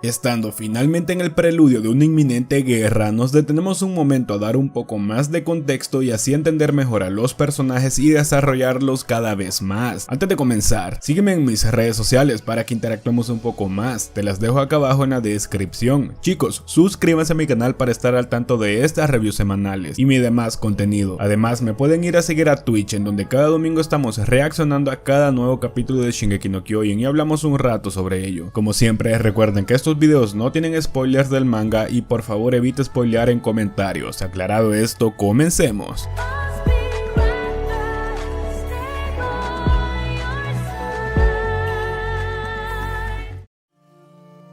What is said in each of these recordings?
Estando finalmente en el preludio de una inminente guerra, nos detenemos un momento a dar un poco más de contexto y así entender mejor a los personajes y desarrollarlos cada vez más. Antes de comenzar, sígueme en mis redes sociales para que interactuemos un poco más, te las dejo acá abajo en la descripción. Chicos, suscríbanse a mi canal para estar al tanto de estas reviews semanales y mi demás contenido. Además, me pueden ir a seguir a Twitch, en donde cada domingo estamos reaccionando a cada nuevo capítulo de Shingeki no Kyojin y hablamos un rato sobre ello. Como siempre, recuerden que estos videos no tienen spoilers del manga y por favor evite spoilear en comentarios. Aclarado esto, comencemos.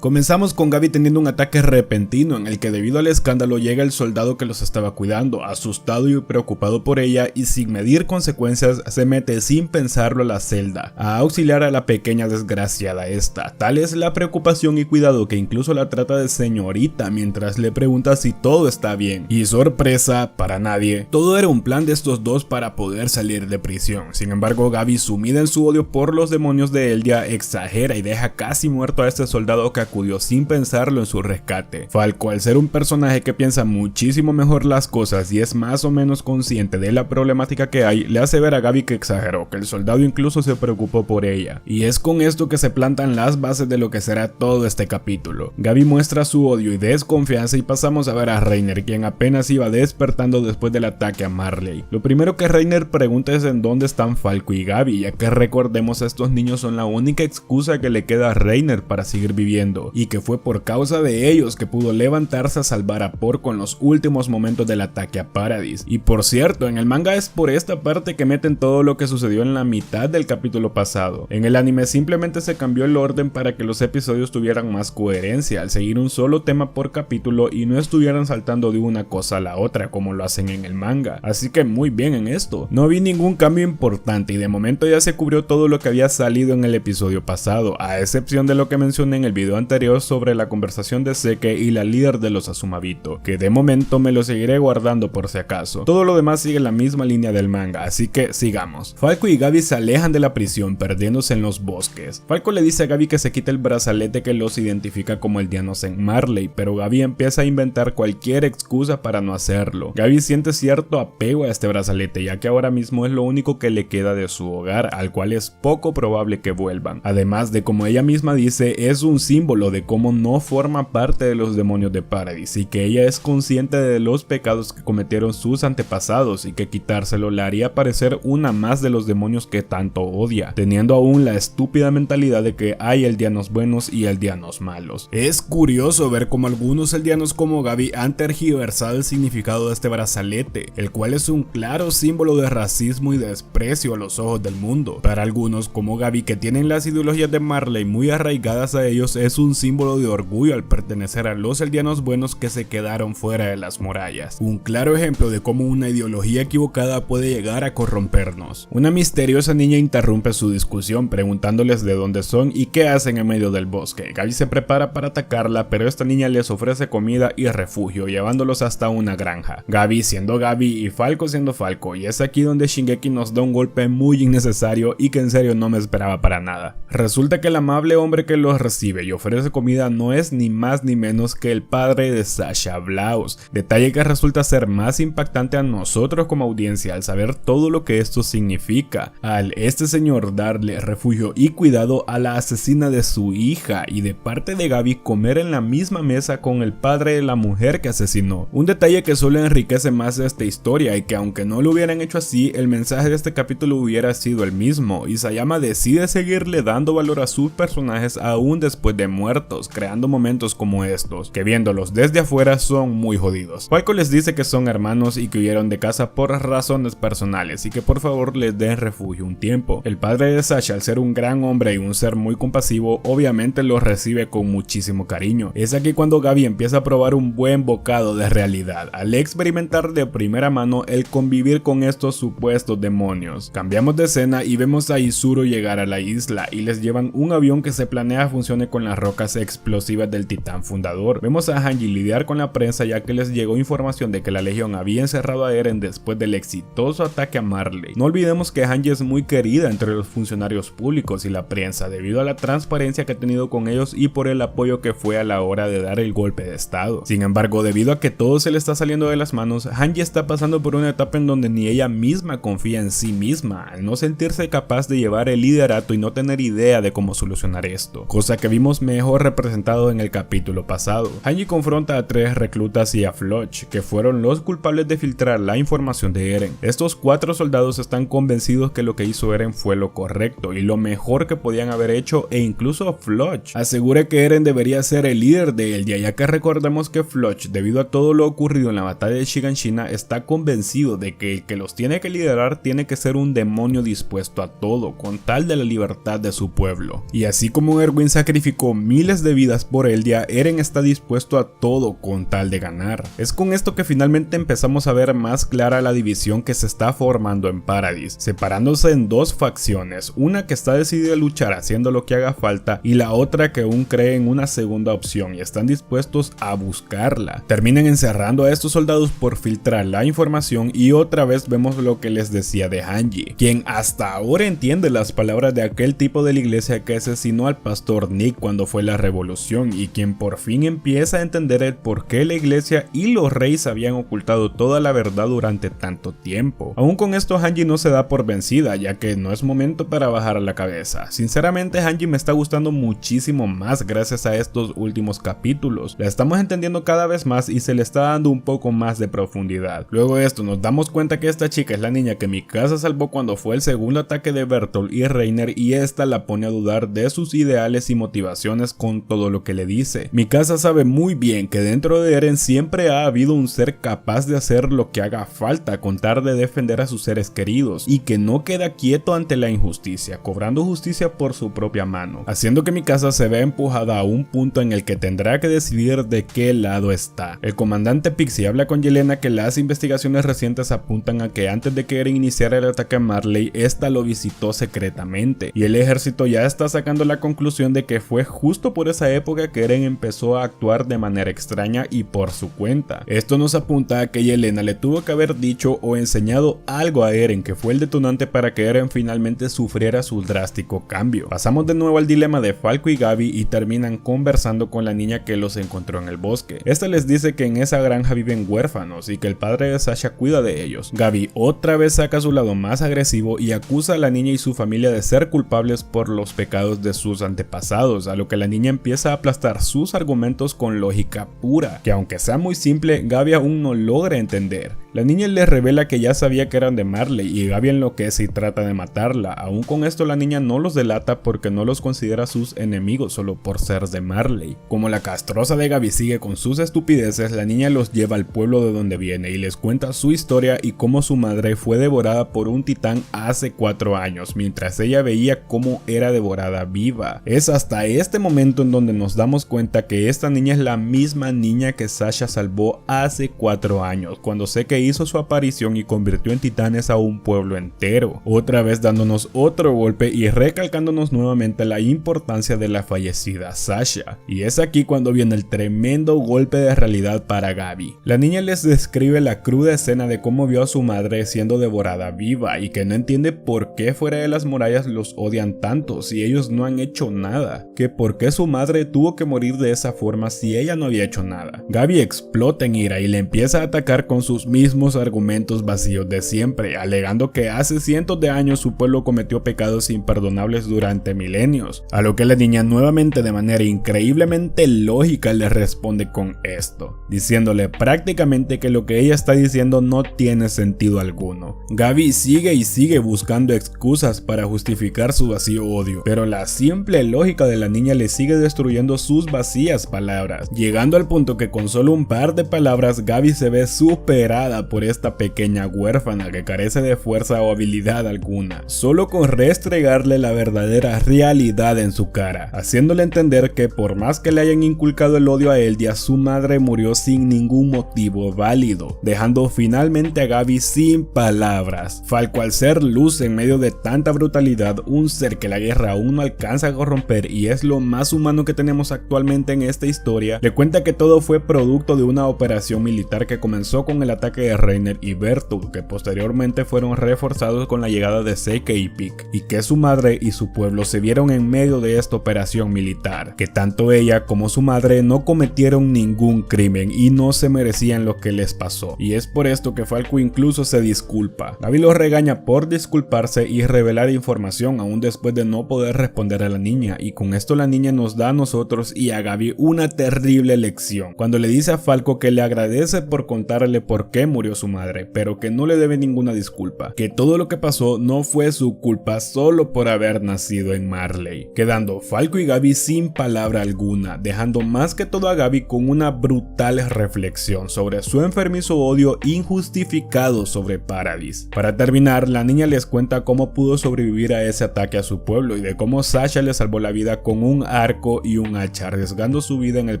Comenzamos con Gabi teniendo un ataque repentino en el que debido al escándalo llega el soldado que los estaba cuidando, asustado y preocupado por ella, y sin medir consecuencias se mete sin pensarlo a la celda a auxiliar a la pequeña desgraciada esta. Tal es la preocupación y cuidado que incluso la trata de señorita mientras le pregunta si todo está bien. Y sorpresa para nadie, todo era un plan de estos dos para poder salir de prisión. Sin embargo, Gabi, sumida en su odio por los demonios de Eldia, exagera y deja casi muerto a este soldado que acudió sin pensarlo en su rescate. Falco, al ser un personaje que piensa muchísimo mejor las cosas y es más o menos consciente de la problemática que hay, le hace ver a Gabi que exageró, que el soldado incluso se preocupó por ella. Y es con esto que se plantan las bases de lo que será todo este capítulo. Gabi muestra su odio y desconfianza y pasamos a ver a Reiner, quien apenas iba despertando después del ataque a Marley. Lo primero que Reiner pregunta es en dónde están Falco y Gabi, ya que recordemos, estos niños son la única excusa que le queda a Reiner para seguir viviendo, y que fue por causa de ellos que pudo levantarse a salvar a Porco en los últimos momentos del ataque a Paradis. Y por cierto, en el manga es por esta parte que meten todo lo que sucedió en la mitad del capítulo pasado. En el anime simplemente se cambió el orden para que los episodios tuvieran más coherencia al seguir un solo tema por capítulo y no estuvieran saltando de una cosa a la otra como lo hacen en el manga. Así que muy bien en esto. No vi ningún cambio importante y de momento ya se cubrió todo lo que había salido en el episodio pasado, a excepción de lo que mencioné en el video anterior sobre la conversación de Seke y la líder de los Azumabito, que de momento me lo seguiré guardando por si acaso. Todo lo demás sigue la misma línea del manga, así que sigamos. Falco y Gabi se alejan de la prisión perdiéndose en los bosques. Falco le dice a Gabi que se quite el brazalete que los identifica como eldianos en Marley, pero Gabi empieza a inventar cualquier excusa para no hacerlo. Gabi siente cierto apego a este brazalete, ya que ahora mismo es lo único que le queda de su hogar, al cual es poco probable que vuelvan. Además de, como ella misma dice, es un símbolo de cómo no forma parte de los demonios de Paradis y que ella es consciente de los pecados que cometieron sus antepasados y que quitárselo le haría parecer una más de los demonios que tanto odia, teniendo aún la estúpida mentalidad de que hay eldianos buenos y eldianos malos. Es curioso ver cómo algunos eldianos como Gabi han tergiversado el significado de este brazalete, el cual es un claro símbolo de racismo y desprecio a los ojos del mundo. Para algunos como Gabi, que tienen las ideologías de Marley muy arraigadas a ellos, es un símbolo de orgullo al pertenecer a los eldianos buenos que se quedaron fuera de las murallas. Un claro ejemplo de cómo una ideología equivocada puede llegar a corrompernos. Una misteriosa niña interrumpe su discusión preguntándoles de dónde son y qué hacen en medio del bosque. Gabi se prepara para atacarla, pero esta niña les ofrece comida y refugio, llevándolos hasta una granja. Gabi siendo Gabi y Falco siendo Falco, y es aquí donde Shingeki nos da un golpe muy innecesario y que en serio no me esperaba para nada. Resulta que el amable hombre que los recibe y ofrece comida no es ni más ni menos que el padre de Sasha Blaus, detalle que resulta ser más impactante a nosotros como audiencia al saber todo lo que esto significa, al este señor darle refugio y cuidado a la asesina de su hija y de parte de Gabi comer en la misma mesa con el padre de la mujer que asesinó, un detalle que solo enriquece más esta historia y que aunque no lo hubieran hecho así, el mensaje de este capítulo hubiera sido el mismo. Isayama decide seguirle dando valor a sus personajes aún después de muertos, creando momentos como estos, que viéndolos desde afuera son muy jodidos. Falco les dice que son hermanos y que huyeron de casa por razones personales y que por favor les den refugio un tiempo. El padre de Sasha, al ser un gran hombre y un ser muy compasivo, obviamente los recibe con muchísimo cariño. Es aquí cuando Gabi empieza a probar un buen bocado de realidad, al experimentar de primera mano el convivir con estos supuestos demonios. Cambiamos de escena y vemos a Izuru llegar a la isla y les llevan un avión que se planea funcione con las rocas explosivas del titán fundador. Vemos a Hanji lidiar con la prensa ya que les llegó información de que la Legión había encerrado a Eren después del exitoso ataque a Marley. No olvidemos que Hanji es muy querida entre los funcionarios públicos y la prensa debido a la transparencia que ha tenido con ellos y por el apoyo que fue a la hora de dar el golpe de estado. Sin embargo, debido a que todo se le está saliendo de las manos, Hanji está pasando por una etapa en donde ni ella misma confía en sí misma, al no sentirse capaz de llevar el liderato y no tener idea de cómo solucionar esto, cosa que vimos mejor representado en el capítulo pasado. Hanji confronta a 3 reclutas y a Floch, que fueron los culpables de filtrar la información de Eren. Estos 4 soldados están convencidos que lo que hizo Eren fue lo correcto y lo mejor que podían haber hecho, e incluso Floch asegura que Eren debería ser el líder de Eldia, ya que recordemos que Floch, debido a todo lo ocurrido en la batalla de Shiganshina, está convencido de que el que los tiene que liderar tiene que ser un demonio dispuesto a todo con tal de la libertad de su pueblo. Y así como Erwin sacrificó miles de vidas por Eldia, Eren está dispuesto a todo con tal de ganar. Es con esto que finalmente empezamos a ver más clara la división que se está formando en Paradis, separándose en 2 facciones, una que está decidida a luchar haciendo lo que haga falta y la otra que aún cree en una segunda opción y están dispuestos a buscarla. Terminan encerrando a estos soldados por filtrar la información y otra vez vemos lo que les decía de Hanji, quien hasta ahora entiende las palabras de aquel tipo de la iglesia que asesinó al pastor Nick cuando fue la revolución y quien por fin empieza a entender el por qué la iglesia y los reyes habían ocultado toda la verdad durante tanto tiempo. Aún con esto Hanji no se da por vencida, ya que no es momento para bajar a la cabeza. Sinceramente Hanji me está gustando muchísimo más gracias a estos últimos capítulos. La estamos entendiendo cada vez más y se le está dando un poco más de profundidad. Luego de esto nos damos cuenta que esta chica es la niña que Mikasa salvó cuando fue el segundo ataque de Bertolt y Reiner, y esta la pone a dudar de sus ideales y motivaciones con todo lo que le dice. Mikasa sabe muy bien que dentro de Eren siempre ha habido un ser capaz de hacer lo que haga falta con tal de defender a sus seres queridos y que no queda quieto ante la injusticia, cobrando justicia por su propia mano, haciendo que Mikasa se vea empujada a un punto en el que tendrá que decidir de qué lado está. El comandante Pixie habla con Yelena que las investigaciones recientes apuntan a que antes de que Eren iniciara el ataque a Marley, esta lo visitó secretamente y el ejército ya está sacando la conclusión de que fue justo por esa época que Eren empezó a actuar de manera extraña y por su cuenta. Esto nos apunta a que Yelena le tuvo que haber dicho o enseñado algo a Eren que fue el detonante para que Eren finalmente sufriera su drástico cambio. Pasamos de nuevo al dilema de Falco y Gaby y terminan conversando con la niña que los encontró en el bosque. Esta les dice que en esa granja viven huérfanos y que el padre de Sasha cuida de ellos. Gaby otra vez saca su lado más agresivo y acusa a la niña y su familia de ser culpables por los pecados de sus antepasados, a lo que la niña empieza a aplastar sus argumentos con lógica pura, que aunque sea muy simple, Gaby aún no logra entender. La niña les revela que ya sabía que eran de Marley y Gaby enloquece y trata de matarla. Aún con esto la niña no los delata porque no los considera sus enemigos solo por ser de Marley. Como la castrosa de Gaby sigue con sus estupideces, la niña los lleva al pueblo de donde viene y les cuenta su historia y cómo su madre fue devorada por un titán hace 4 años, mientras ella veía cómo era devorada viva. Es hasta este momento en donde nos damos cuenta que esta niña es la misma niña que Sasha salvó hace 4 años, cuando sé que hizo su aparición y convirtió en titanes a un pueblo entero, otra vez dándonos otro golpe y recalcándonos nuevamente la importancia de la fallecida Sasha. Y es aquí cuando viene el tremendo golpe de realidad para Gaby. La niña les describe la cruda escena de cómo vio a su madre siendo devorada viva y que no entiende por qué fuera de las murallas los odian tanto si ellos no han hecho nada, que por qué su madre tuvo que morir de esa forma si ella no había hecho nada. Gaby explota en ira y le empieza a atacar con sus mismos argumentos vacíos de siempre, alegando que hace cientos de años su pueblo cometió pecados imperdonables durante milenios, a lo que la niña nuevamente de manera increíblemente lógica le responde con esto, diciéndole prácticamente que lo que ella está diciendo no tiene sentido alguno. Gaby sigue y sigue buscando excusas para justificar su vacío odio, pero la simple lógica de la niña le sigue destruyendo sus vacías palabras, llegando al punto que con solo un par de palabras Gaby se ve superada nada por esta pequeña huérfana que carece de fuerza o habilidad alguna, solo con restregarle la verdadera realidad en su cara, haciéndole entender que por más que le hayan inculcado el odio a Eldia, su madre murió sin ningún motivo válido, dejando finalmente a Gabi sin palabras. Falco, al ser luz en medio de tanta brutalidad, un ser que la guerra aún no alcanza a corromper y es lo más humano que tenemos actualmente en esta historia, le cuenta que todo fue producto de una operación militar que comenzó con el ataque de Reiner y Berthold, que posteriormente fueron reforzados con la llegada de Seike y Pieck, y que su madre y su pueblo se vieron en medio de esta operación militar, que tanto ella como su madre no cometieron ningún crimen y no se merecían lo que les pasó, y es por esto que Falco incluso se disculpa. Gabi lo regaña por disculparse y revelar información aún después de no poder responder a la niña, y con esto la niña nos da a nosotros y a Gabi una terrible lección, cuando le dice a Falco que le agradece por contarle por qué murió su madre, pero que no le debe ninguna disculpa, que todo lo que pasó no fue su culpa solo por haber nacido en Marley, quedando Falco y Gabi sin palabra alguna, dejando más que todo a Gabi con una brutal reflexión sobre su enfermizo odio injustificado sobre Paradis. Para terminar, la niña les cuenta cómo pudo sobrevivir a ese ataque a su pueblo y de cómo Sasha le salvó la vida con un arco y un hacha, arriesgando su vida en el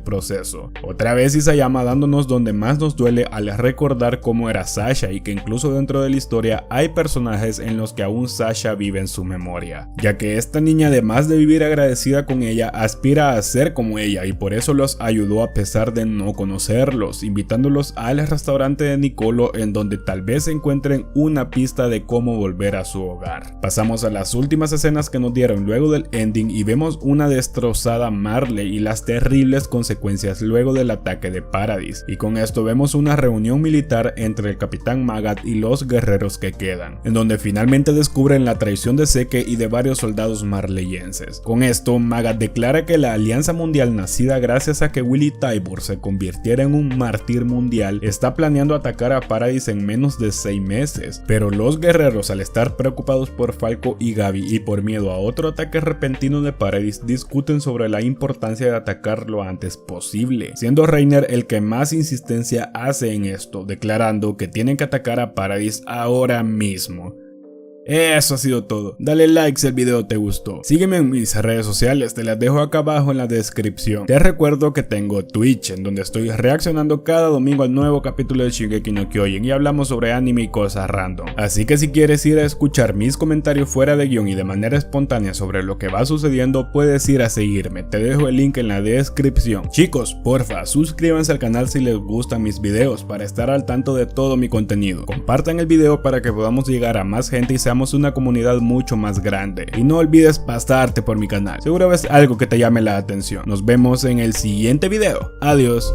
proceso. Otra vez Isayama dándonos donde más nos duele al recordar cómo era Sasha, y que incluso dentro de la historia hay personajes en los que aún Sasha vive en su memoria, ya que esta niña, además de vivir agradecida con ella, aspira a ser como ella y por eso los ayudó a pesar de no conocerlos, invitándolos al restaurante de Nicolo en donde tal vez encuentren una pista de cómo volver a su hogar. Pasamos a las últimas escenas que nos dieron luego del ending y vemos una destrozada Marley y las terribles consecuencias luego del ataque de Paradis, y con esto vemos una reunión militar entre el Capitán Magath y los guerreros que quedan, en donde finalmente descubren la traición de Seike y de varios soldados marleyenses. Con esto Magath declara que la alianza mundial, nacida gracias a que Willy Tybur se convirtiera en un mártir mundial, está planeando atacar a Paradis en menos de 6 meses, pero los guerreros, al estar preocupados por Falco y Gabi y por miedo a otro ataque repentino de Paradis, discuten sobre la importancia de atacar lo antes posible, siendo Reiner el que más insistencia hace en esto, declarando que tienen que atacar a Paradis ahora mismo. Eso ha sido todo. Dale like si el video te gustó. Sígueme en mis redes sociales, te las dejo acá abajo en la descripción. Te recuerdo que tengo Twitch, en donde estoy reaccionando cada domingo al nuevo capítulo de Shingeki no Kyojin y hablamos sobre anime y cosas random. Así que si quieres ir a escuchar mis comentarios fuera de guión y de manera espontánea sobre lo que va sucediendo, puedes ir a seguirme. Te dejo el link en la descripción. Chicos, porfa, suscríbanse al canal si les gustan mis videos para estar al tanto de todo mi contenido. Compartan el video para que podamos llegar a más gente y seamos una comunidad mucho más grande, y no olvides pasarte por mi canal, seguro ves algo que te llame la atención. Nos vemos en el siguiente video, adiós.